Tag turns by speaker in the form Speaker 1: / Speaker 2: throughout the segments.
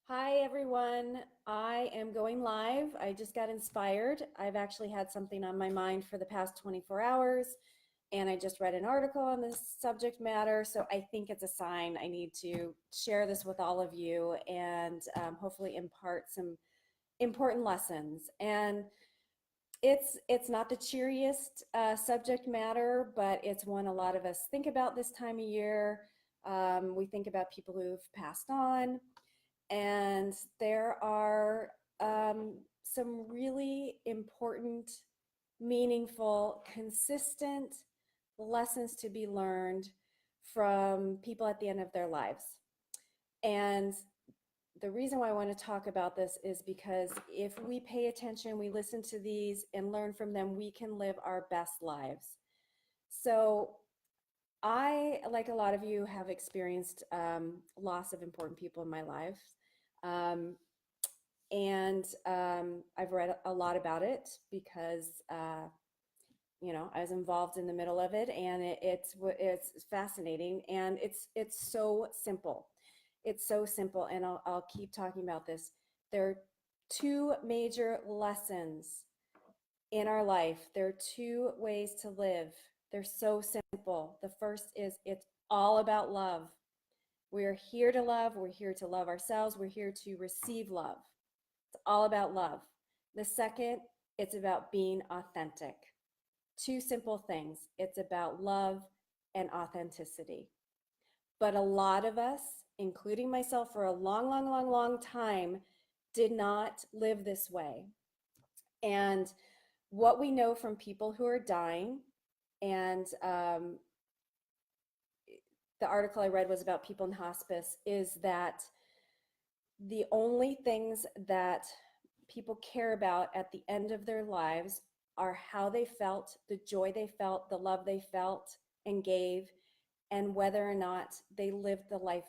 Speaker 1: Hi, everyone. I am going live. I just got inspired. I've actually had something on my mind for the past 24 hours, and I just read an article on this subject matter. So I think it's a sign I need to share this with all of you and hopefully impart some important lessons. And it's not the cheeriest subject matter, but it's one a lot of us think about this time of year. We think about people who've passed on, and there are some really important, meaningful, consistent lessons to be learned from people at the end of their lives. And the reason why I want to talk about this is because if we pay attention, we listen to these and learn from them, we can live our best lives. So, I, like a lot of you, have experienced loss of important people in my life. Um, and I've read a lot about it because I was involved in the middle of it, and it's fascinating, and it's so simple. It's so simple, and I'll keep talking about this. There are two major lessons in our life. There are two ways to live. They're so simple. The first is it's all about love. We're here to love. We're here to love ourselves. We're here to receive love. It's all about love. The second, it's about being authentic. Two simple things. It's about love and authenticity. But a lot of us, including myself for a long, long, long, long time, did not live this way. And what we know from people who are dying, and the article I read was about people in hospice, is that the only things that people care about at the end of their lives are how they felt, the joy they felt, the love they felt and gave, and whether or not they lived the life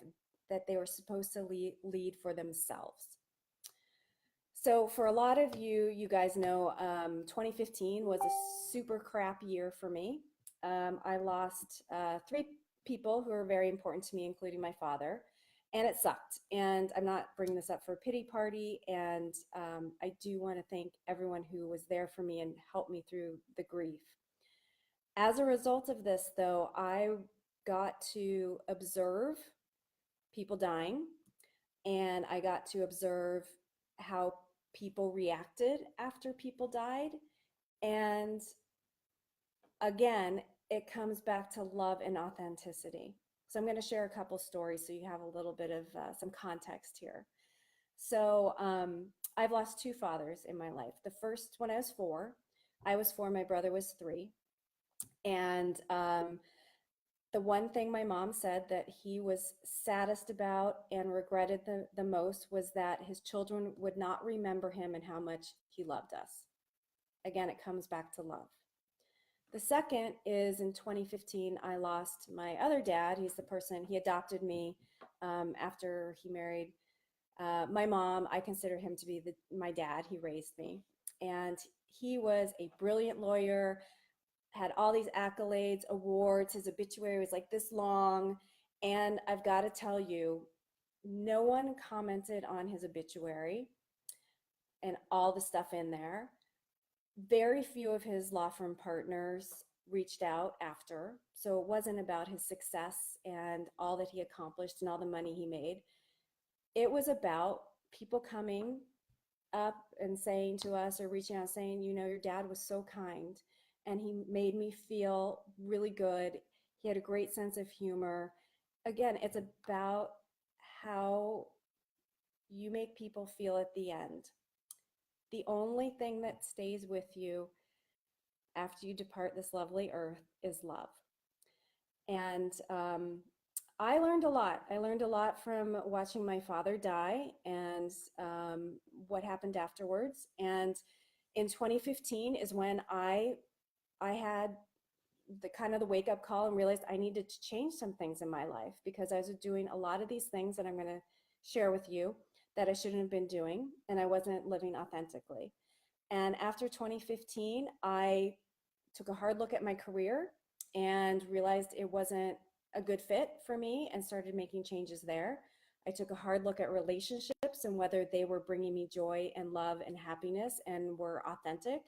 Speaker 1: that they were supposed to lead for themselves. So for a lot of you, you guys know 2015 was a super crap year for me. I lost three people who were very important to me, including my father, and it sucked. And I'm not bringing this up for a pity party. And I do want to thank everyone who was there for me and helped me through the grief. As a result of this, though, I got to observe people dying, and I got to observe how people reacted after people died. And again, it comes back to love and authenticity. So I'm going to share a couple stories so you have a little bit of some context here. So I've lost two fathers in my life. The first when I was four. I was four, my brother was three. And the one thing my mom said that he was saddest about and regretted the most was that his children would not remember him and how much he loved us. Again, it comes back to love. The second is in 2015, I lost my other dad. He's the person, he adopted me after he married my mom. I consider him to be my dad. He raised me. And he was a brilliant lawyer, had all these accolades, awards. His obituary was like this long. And I've got to tell you, no one commented on his obituary and all the stuff in there. Very few of his law firm partners reached out after. So it wasn't about his success and all that he accomplished and all the money he made. It was about people coming up and saying to us or reaching out saying, your dad was so kind and he made me feel really good. He had a great sense of humor. Again, it's about how you make people feel at the end. The only thing that stays with you after you depart this lovely earth is love. And I learned a lot. I learned a lot from watching my father die and what happened afterwards. And in 2015 is when I had the kind of the wake up call and realized I needed to change some things in my life because I was doing a lot of these things that I'm going to share with you that I shouldn't have been doing, and I wasn't living authentically. And after 2015, I took a hard look at my career and realized it wasn't a good fit for me and started making changes there. I took a hard look at relationships and whether they were bringing me joy and love and happiness and were authentic.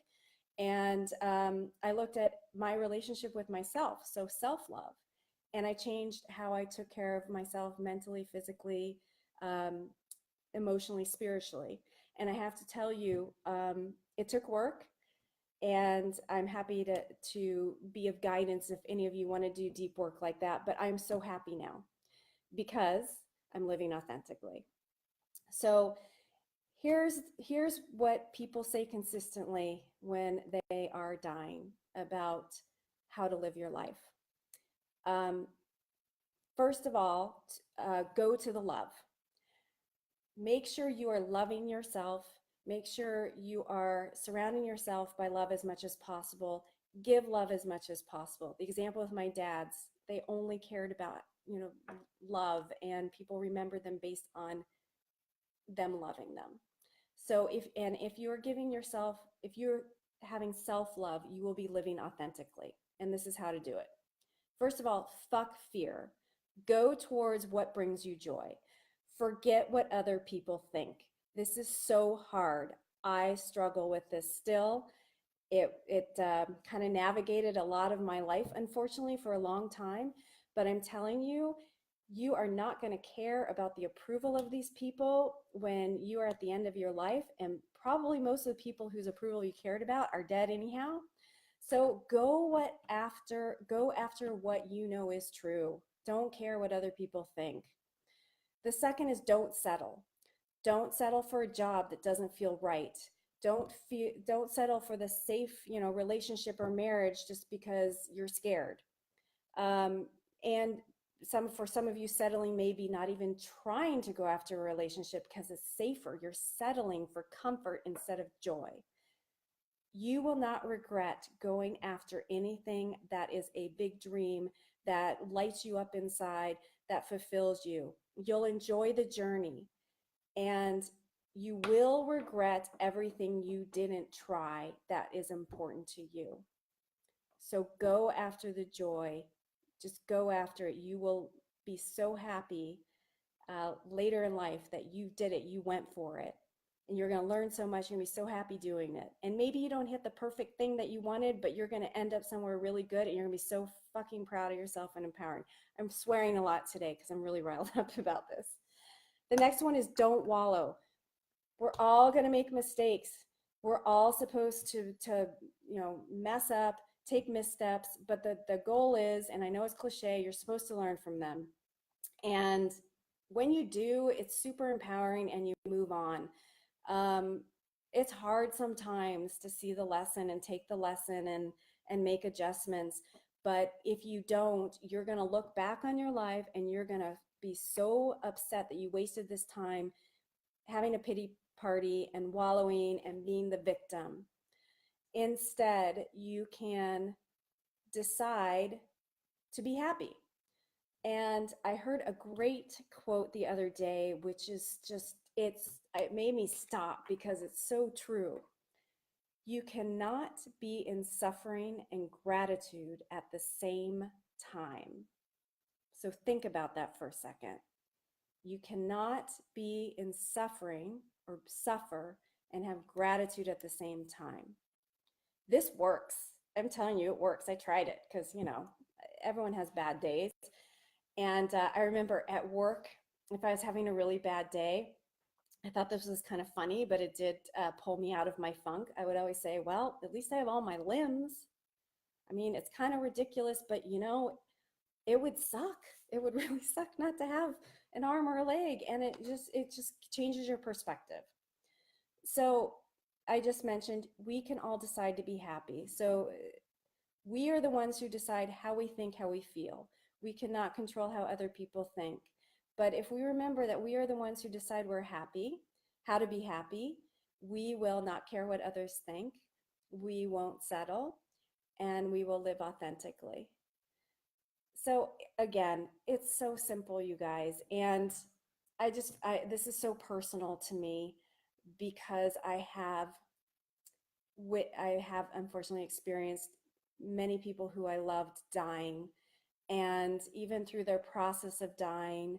Speaker 1: And I looked at my relationship with myself, so self love. And I changed how I took care of myself mentally, physically, um, emotionally, spiritually. And I have to tell you, it took work. And I'm happy to be of guidance if any of you want to do deep work like that. But I'm so happy now because I'm living authentically. So here's what people say consistently when they are dying about how to live your life. Um, First of all, go to the love. Make sure you are loving yourself. Make sure you are surrounding yourself by love as much as possible. Give love as much as possible. The example of my dads, they only cared about, love, and people remember them based on them loving them. So if you're giving yourself, if you're having self-love, you will be living authentically. And this is how to do it. First of all, fuck fear. Go towards what brings you joy. Forget what other people think. This is so hard. I struggle with this still. It kind of navigated a lot of my life, unfortunately, for a long time. But I'm telling you, you are not going to care about the approval of these people when you are at the end of your life. And probably most of the people whose approval you cared about are dead anyhow. So go after what you know is true. Don't care what other people think. The second is don't settle. Don't settle for a job that doesn't feel right. Don't settle for the safe, relationship or marriage just because you're scared. And for some of you, settling maybe not even trying to go after a relationship because it's safer. You're settling for comfort instead of joy. You will not regret going after anything that is a big dream that lights you up inside, that fulfills you. You'll enjoy the journey, and you will regret everything you didn't try that is important to you. So go after the joy. Just go after it. You will be so happy later in life that you did it, you went for it. And you're going to learn so much. You're going to be so happy doing it. And maybe you don't hit the perfect thing that you wanted, but you're going to end up somewhere really good and you're going to be so fucking proud of yourself and empowering. I'm swearing a lot today because I'm really riled up about this. The next one is don't wallow. We're all going to make mistakes. We're all supposed to mess up, take missteps, but the goal is, and I know it's cliche, you're supposed to learn from them. And when you do, it's super empowering and you move on. It's hard sometimes to see the lesson and take the lesson and make adjustments. But if you don't, you're going to look back on your life and you're going to be so upset that you wasted this time having a pity party and wallowing and being the victim. Instead, you can decide to be happy. And I heard a great quote the other day, which is just, it made me stop because it's so true. You cannot be in suffering and gratitude at the same time. So think about that for a second. You cannot be in suffering or suffer and have gratitude at the same time. This works. I'm telling you, it works. I tried it because, everyone has bad days. And I remember at work, if I was having a really bad day, I thought this was kind of funny, but it did pull me out of my funk. I would always say, well, at least I have all my limbs. I mean, it's kind of ridiculous, but it would suck. It would really suck not to have an arm or a leg. And it just changes your perspective. So I just mentioned we can all decide to be happy. So we are the ones who decide how we think, how we feel. We cannot control how other people think. But if we remember that we are the ones who decide we're happy, how to be happy, we will not care what others think. We won't settle, and we will live authentically. So again, it's so simple, you guys. And this is so personal to me because I have unfortunately experienced many people who I loved dying. And even through their process of dying,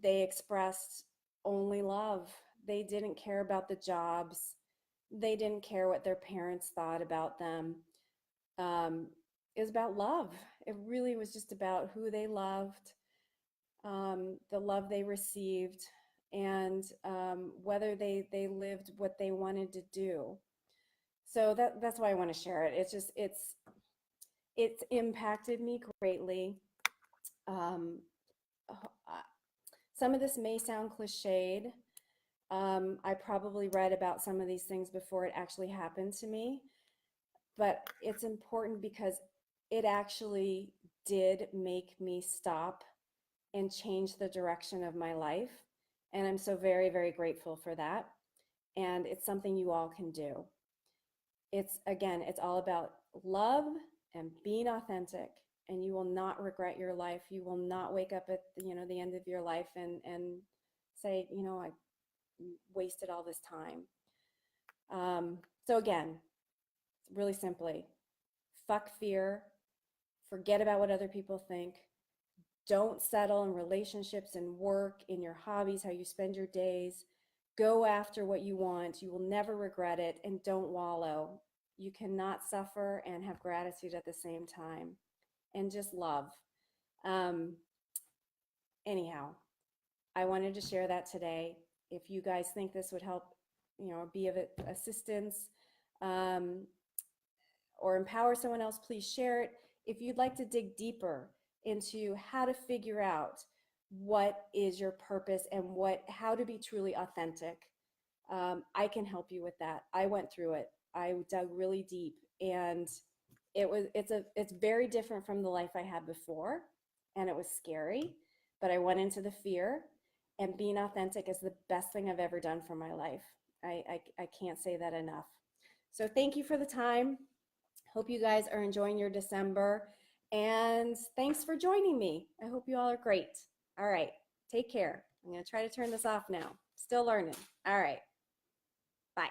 Speaker 1: they expressed only love. They didn't care about the jobs. They didn't care what their parents thought about them. Um, it was about love. It really was just about who they loved, the love they received, and whether they lived what they wanted to do. So that's why I want to share it. It's impacted me greatly. Um, some of this may sound cliched. I probably read about some of these things before it actually happened to me, but it's important because it actually did make me stop and change the direction of my life. And I'm so very, very grateful for that. And it's something you all can do. It's again, it's all about love and being authentic, and you will not regret your life. You will not wake up at the end of your life and say, I wasted all this time. So again, really simply, fuck fear, forget about what other people think. Don't settle in relationships and work, in your hobbies, how you spend your days. Go after what you want. You will never regret it, and don't wallow. You cannot suffer and have gratitude at the same time. And just love. Um, anyhow, I wanted to share that today. If you guys think this would help, be of assistance, um, or empower someone else, please share it. If you'd like to dig deeper into how to figure out what is your purpose and how to be truly authentic, I can help you with that. I went through it. I dug really deep, and it's very different from the life I had before, and it was scary, but I went into the fear, and being authentic is the best thing I've ever done for my life. I can't say that enough. So thank you for the time. Hope you guys are enjoying your December, and thanks for joining me. I hope you all are great. All right, take care. I'm going to try to turn this off now. Still learning. All right, bye.